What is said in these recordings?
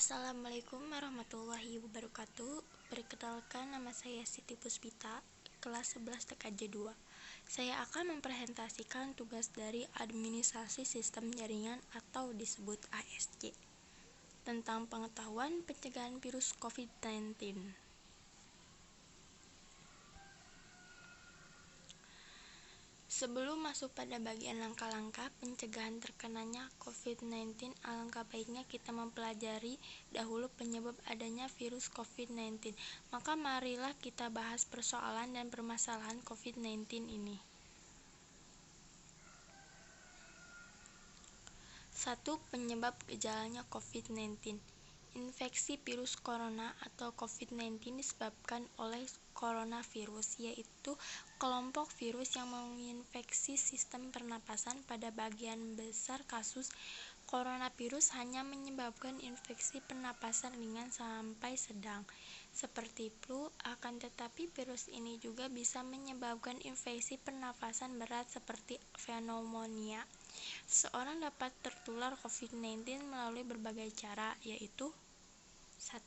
Assalamualaikum warahmatullahi wabarakatuh. Perkenalkan, nama saya Siti Puspita, kelas 11 TKJ 2. Saya akan mempresentasikan tugas dari Administrasi Sistem Jaringan atau disebut ASJ tentang pengetahuan pencegahan virus COVID-19. Sebelum masuk pada bagian langkah-langkah pencegahan terkenanya COVID-19, alangkah baiknya kita mempelajari dahulu penyebab adanya virus COVID-19. Maka marilah kita bahas persoalan dan permasalahan COVID-19 ini. 1. Penyebab gejalanya COVID-19. Infeksi virus corona atau COVID-19 disebabkan oleh coronavirus, yaitu kelompok virus yang menginfeksi sistem pernapasan. Pada bagian besar kasus, coronavirus hanya menyebabkan infeksi pernapasan ringan sampai sedang, seperti flu, akan tetapi virus ini juga bisa menyebabkan infeksi pernapasan berat seperti pneumonia. Seorang dapat tertular COVID-19 melalui berbagai cara, yaitu 1.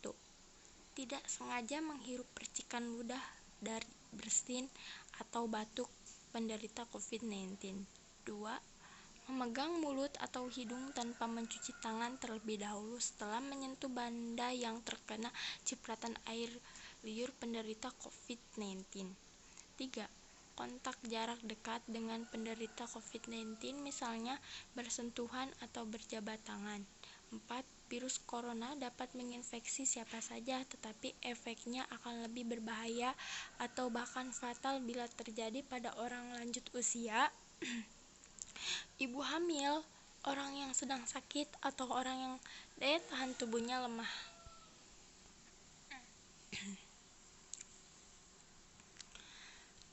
Tidak sengaja menghirup percikan ludah dari bersin atau batuk penderita COVID-19. 2. Memegang mulut atau hidung tanpa mencuci tangan terlebih dahulu setelah menyentuh benda yang terkena cipratan air liur penderita COVID-19. 3. Kontak jarak dekat dengan penderita COVID-19, misalnya bersentuhan atau berjabat tangan. 4. Virus corona dapat menginfeksi siapa saja, tetapi efeknya akan lebih berbahaya atau bahkan fatal bila terjadi pada orang lanjut usia, ibu hamil, orang yang sedang sakit, atau orang yang daya tahan tubuhnya lemah.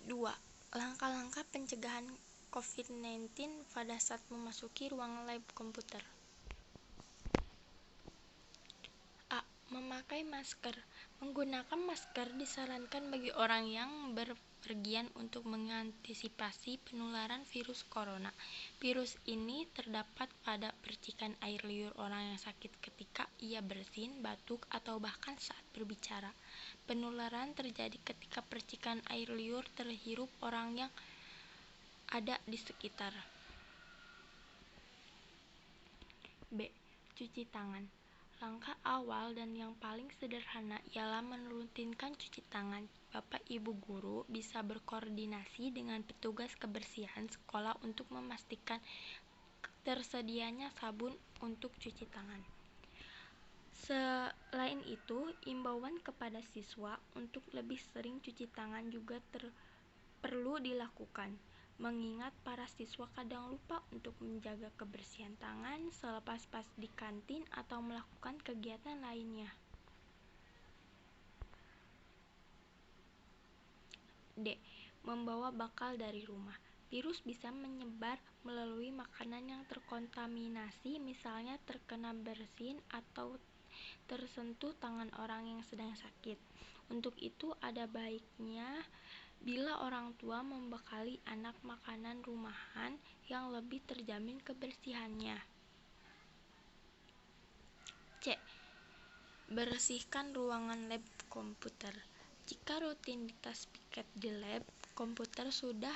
2. Langkah-langkah pencegahan COVID-19 pada saat memasuki ruang lab komputer. A. Memakai masker. Menggunakan masker disarankan bagi orang yang berpergian untuk mengantisipasi penularan virus corona. Virus ini terdapat pada percikan air liur orang yang sakit ketika ia bersin, batuk, atau bahkan saat berbicara. Penularan terjadi ketika percikan air liur terhirup orang yang ada di sekitar. B. Cuci tangan. Langkah awal dan yang paling sederhana ialah merutinkan cuci tangan. Bapak Ibu guru bisa berkoordinasi dengan petugas kebersihan sekolah untuk memastikan tersedianya sabun untuk cuci tangan. Selain itu, imbauan kepada siswa untuk lebih sering cuci tangan juga perlu dilakukan, mengingat para siswa kadang lupa untuk menjaga kebersihan tangan selepas pas di kantin atau melakukan kegiatan lainnya. D. Membawa bekal dari rumah. Virus bisa menyebar melalui makanan yang terkontaminasi, misalnya terkena bersin atau tersentuh tangan orang yang sedang sakit. Untuk itu, ada baiknya bila orang tua membekali anak makanan rumahan yang lebih terjamin kebersihannya. C. Bersihkan ruangan lab komputer. Jika rutinitas piket di lab komputer sudah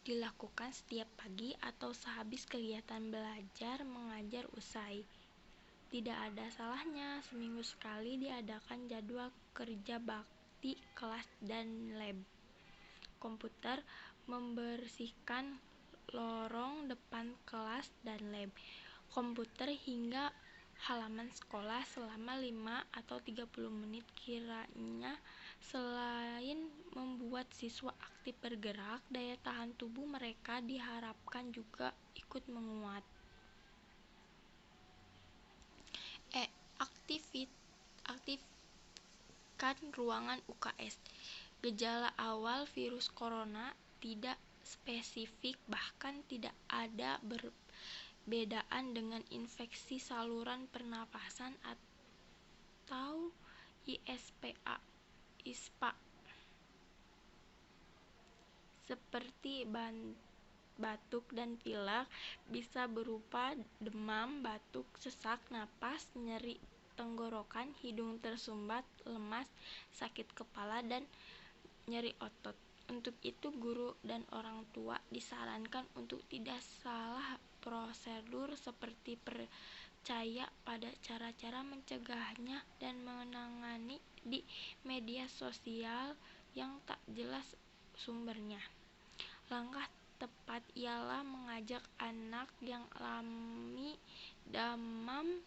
dilakukan setiap pagi atau sehabis kegiatan belajar mengajar usai, tidak ada salahnya seminggu sekali diadakan jadwal kerja bakti kelas dan lab komputer, membersihkan lorong depan kelas dan lab komputer hingga halaman sekolah selama 5 atau 30 menit kiranya. Selain membuat siswa aktif bergerak, daya tahan tubuh mereka diharapkan juga ikut menguat. Aktifkan ruangan UKS. Gejala awal virus corona tidak spesifik, bahkan tidak ada perbedaan dengan infeksi saluran pernapasan atau ISPA, seperti batuk dan pilek, bisa berupa demam, batuk, sesak napas, nyeri tenggorokan, hidung tersumbat, lemas, sakit kepala, dan nyeri otot. Untuk itu, guru dan orang tua disarankan untuk tidak salah prosedur seperti percaya pada cara-cara mencegahnya dan menangani di media sosial yang tak jelas sumbernya. Langkah tepat ialah mengajak anak yang alami demam,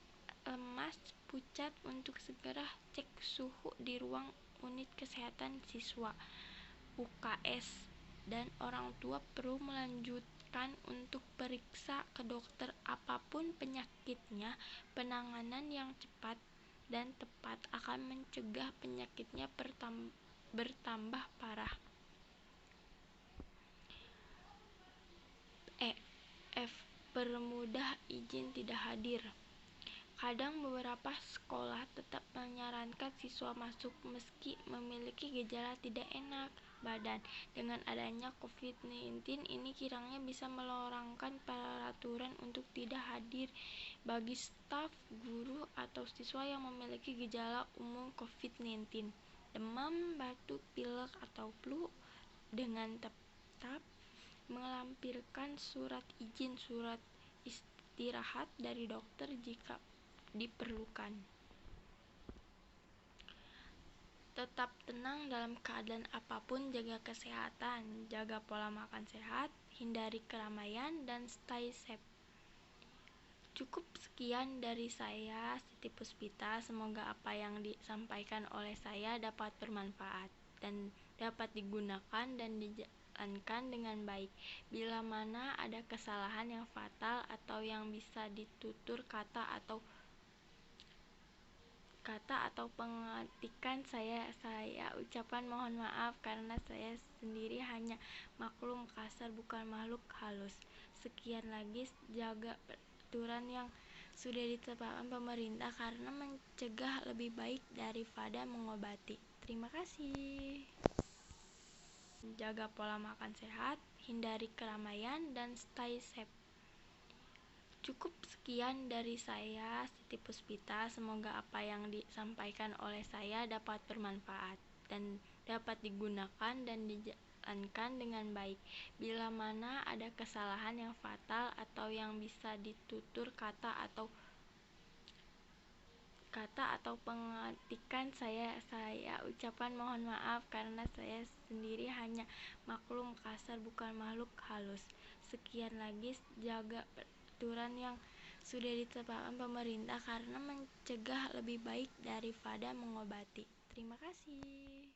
lemas, pucat untuk segera cek suhu di ruang unit kesehatan siswa (UKS), dan orang tua perlu melanjutkan untuk periksa ke dokter apapun penyakitnya. Penanganan yang cepat dan tepat akan mencegah penyakitnya bertambah parah. Permudah izin tidak hadir. Kadang beberapa sekolah tetap menyarankan siswa masuk meski memiliki gejala tidak enak badan. Dengan adanya COVID-19 ini kiranya bisa melonggarkan peraturan untuk tidak hadir bagi staf, guru, atau siswa yang memiliki gejala umum COVID-19, demam, batuk, pilek, atau flu, dengan tetap melampirkan surat izin, surat istirahat dari dokter jika diperlukan. Tetap tenang dalam keadaan apapun, jaga kesehatan, jaga pola makan sehat, hindari keramaian, dan stay safe. Cukup sekian dari saya, Siti Puspita. Semoga apa yang disampaikan oleh saya dapat bermanfaat dan dapat digunakan dan dijalankan dengan baik. Bila mana ada kesalahan yang fatal atau yang bisa ditutur kata atau pengetikan, saya ucapan mohon maaf karena saya sendiri hanya maklum kasar, bukan makhluk halus. Sekian lagi, jaga peraturan yang sudah ditetapkan pemerintah karena mencegah lebih baik daripada mengobati. Terima kasih. Jaga pola makan sehat, hindari keramaian, dan stay safe. Cukup sekian dari saya, Siti Puspita. Semoga apa yang disampaikan oleh saya dapat bermanfaat dan dapat digunakan dan dijalankan dengan baik. Bila mana ada kesalahan yang fatal atau yang bisa ditutur kata atau pengetikan, saya ucapan mohon maaf karena saya sendiri hanya maklum kasar, bukan makhluk halus. Sekian lagi, jaga peraturan yang sudah ditetapkan pemerintah karena mencegah lebih baik daripada mengobati. Terima kasih.